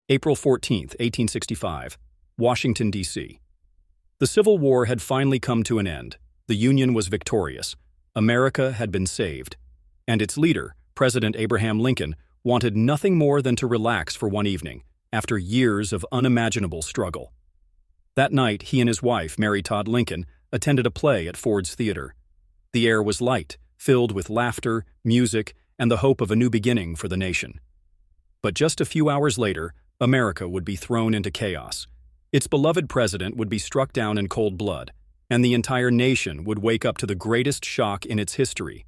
April 14, 1865, Washington, D.C. The Civil War had finally come to an end. The Union was victorious. America had been saved. And its leader, President Abraham Lincoln, wanted nothing more than to relax for one evening, after years of unimaginable struggle. That night, he and his wife, Mary Todd Lincoln, attended a play at Ford's Theater. The air was light, filled with laughter, music, and the hope of a new beginning for the nation. But just a few hours later, America would be thrown into chaos. Its beloved president would be struck down in cold blood, and the entire nation would wake up to the greatest shock in its history.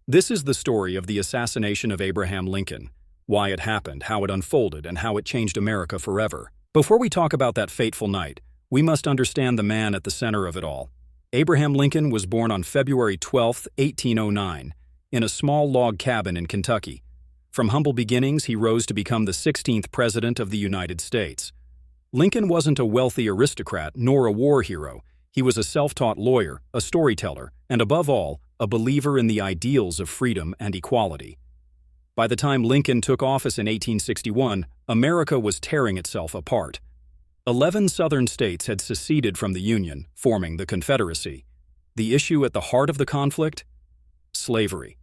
This is the story of the assassination of Abraham Lincoln, why it happened, how it unfolded, and how it changed America forever. Before we talk about that fateful night, we must understand the man at the center of it all. Abraham Lincoln was born on February 12, 1809, in a small log cabin in Kentucky. From humble beginnings, he rose to become the 16th President of the United States. Lincoln wasn't a wealthy aristocrat nor a war hero. He was a self-taught lawyer, a storyteller, and above all, a believer in the ideals of freedom and equality. By the time Lincoln took office in 1861, America was tearing itself apart. 11 southern states had seceded from the Union, forming the Confederacy. The issue at the heart of the conflict? Slavery.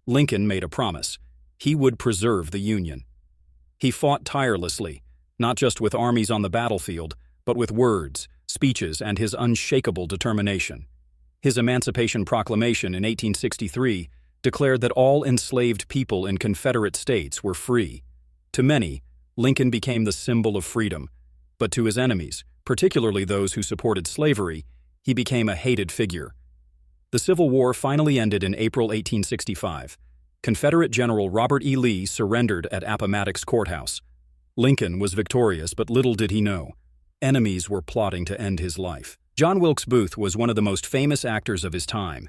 Lincoln made a promise. He would preserve the Union. He fought tirelessly, not just with armies on the battlefield, but with words, speeches, and his unshakable determination. His Emancipation Proclamation in 1863 declared that all enslaved people in Confederate states were free. To many, Lincoln became the symbol of freedom, but to his enemies, particularly those who supported slavery, he became a hated figure. The Civil War finally ended in April 1865. Confederate General Robert E. Lee surrendered at Appomattox Courthouse. Lincoln was victorious, but little did he know. Enemies were plotting to end his life. John Wilkes Booth was one of the most famous actors of his time.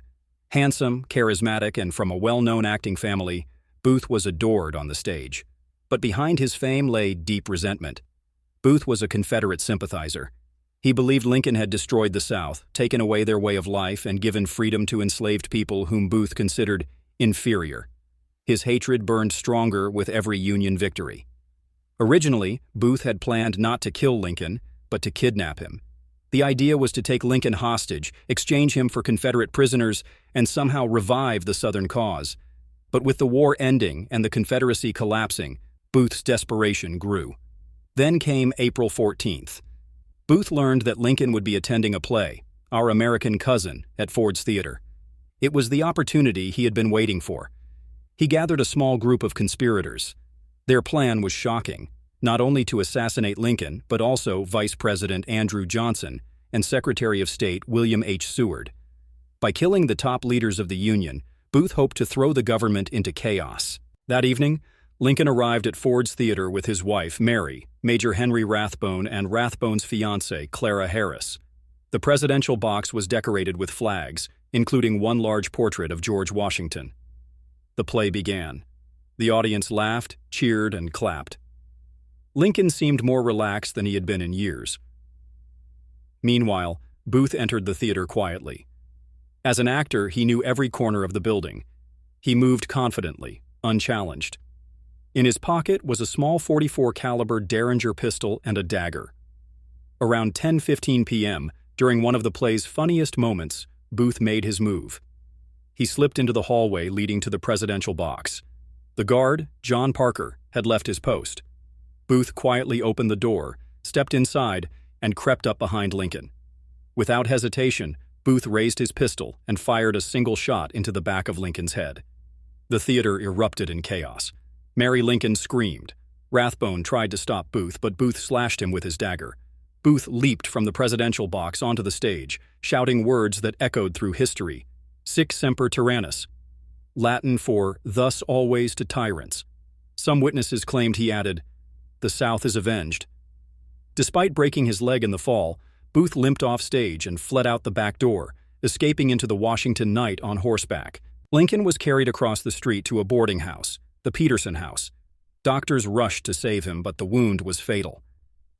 Handsome, charismatic, and from a well-known acting family, Booth was adored on the stage. But behind his fame lay deep resentment. Booth was a Confederate sympathizer. He believed Lincoln had destroyed the South, taken away their way of life, and given freedom to enslaved people whom Booth considered inferior. His hatred burned stronger with every Union victory. Originally, Booth had planned not to kill Lincoln, but to kidnap him. The idea was to take Lincoln hostage, exchange him for Confederate prisoners, and somehow revive the Southern cause. But with the war ending and the Confederacy collapsing, Booth's desperation grew. Then came April 14th. Booth learned that Lincoln would be attending a play, Our American Cousin, at Ford's Theater. It was the opportunity he had been waiting for. He gathered a small group of conspirators. Their plan was shocking, not only to assassinate Lincoln, but also Vice President Andrew Johnson and Secretary of State William H. Seward. By killing the top leaders of the Union, Booth hoped to throw the government into chaos. That evening, Lincoln arrived at Ford's Theater with his wife, Mary, Major Henry Rathbone, and Rathbone's fiancée, Clara Harris. The presidential box was decorated with flags, including one large portrait of George Washington. The play began. The audience laughed, cheered, and clapped. Lincoln seemed more relaxed than he had been in years. Meanwhile, Booth entered the theater quietly. As an actor, he knew every corner of the building. He moved confidently, unchallenged. In his pocket was a small .44 caliber Derringer pistol and a dagger. Around 10:15 p.m., during one of the play's funniest moments, Booth made his move. He slipped into the hallway leading to the presidential box. The guard, John Parker, had left his post. Booth quietly opened the door, stepped inside, and crept up behind Lincoln. Without hesitation, Booth raised his pistol and fired a single shot into the back of Lincoln's head. The theater erupted in chaos. Mary Lincoln screamed. Rathbone tried to stop Booth, but Booth slashed him with his dagger. Booth leaped from the presidential box onto the stage, shouting words that echoed through history. Sic semper tyrannis, Latin for thus always to tyrants. Some witnesses claimed he added, "The South is avenged." Despite breaking his leg in the fall, Booth limped off stage and fled out the back door, escaping into the Washington night on horseback. Lincoln was carried across the street to a boarding house, the Peterson House. Doctors rushed to save him, but the wound was fatal.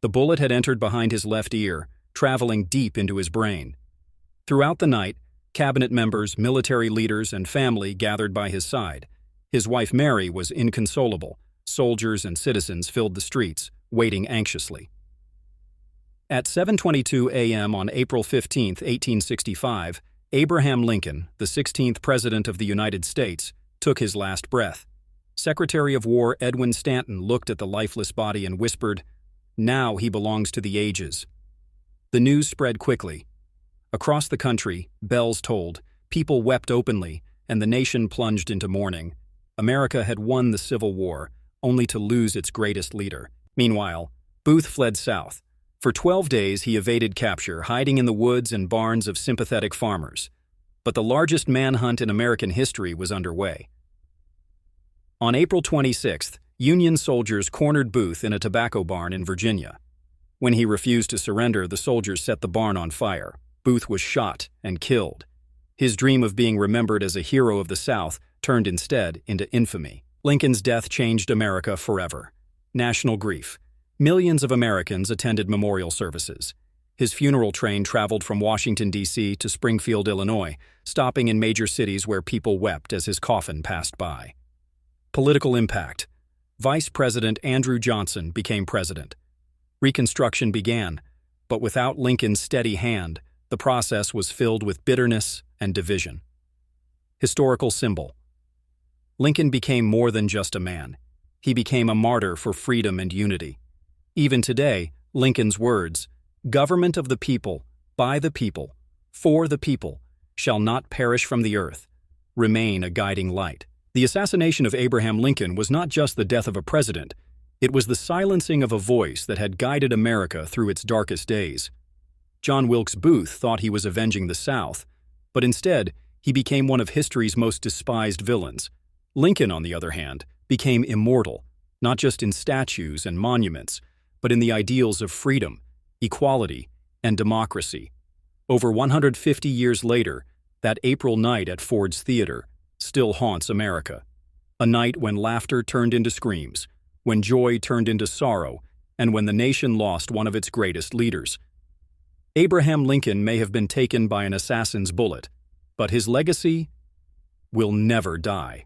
The bullet had entered behind his left ear, traveling deep into his brain. Throughout the night, cabinet members, military leaders, and family gathered by his side. His wife Mary was inconsolable, Soldiers and citizens filled the streets, waiting anxiously. At 7:22 a.m. on April 15, 1865, Abraham Lincoln, the 16th President of the United States, took his last breath. Secretary of War Edwin Stanton looked at the lifeless body and whispered, "Now he belongs to the ages." The news spread quickly. Across the country, bells tolled, people wept openly, and the nation plunged into mourning. America had won the Civil War, only to lose its greatest leader. Meanwhile, Booth fled south. For 12 days he evaded capture, hiding in the woods and barns of sympathetic farmers. But the largest manhunt in American history was underway. On April 26th, Union soldiers cornered Booth in a tobacco barn in Virginia. When he refused to surrender, the soldiers set the barn on fire. Booth was shot and killed. His dream of being remembered as a hero of the South turned instead into infamy. Lincoln's death changed America forever. National grief. Millions of Americans attended memorial services. His funeral train traveled from Washington, D.C. to Springfield, Illinois, stopping in major cities where people wept as his coffin passed by. Political impact. Vice President Andrew Johnson became president. Reconstruction began, but without Lincoln's steady hand, the process was filled with bitterness and division. Historical symbol. Lincoln became more than just a man. He became a martyr for freedom and unity. Even today, Lincoln's words, "Government of the people, by the people, for the people, shall not perish from the earth," remain a guiding light. The assassination of Abraham Lincoln was not just the death of a president, it was the silencing of a voice that had guided America through its darkest days. John Wilkes Booth thought he was avenging the South, but instead, he became one of history's most despised villains. Lincoln, on the other hand, became immortal, not just in statues and monuments, but in the ideals of freedom, equality, and democracy. Over 150 years later, that April night at Ford's Theater still haunts America. A night when laughter turned into screams, when joy turned into sorrow, and when the nation lost one of its greatest leaders. Abraham Lincoln may have been taken by an assassin's bullet, but his legacy will never die.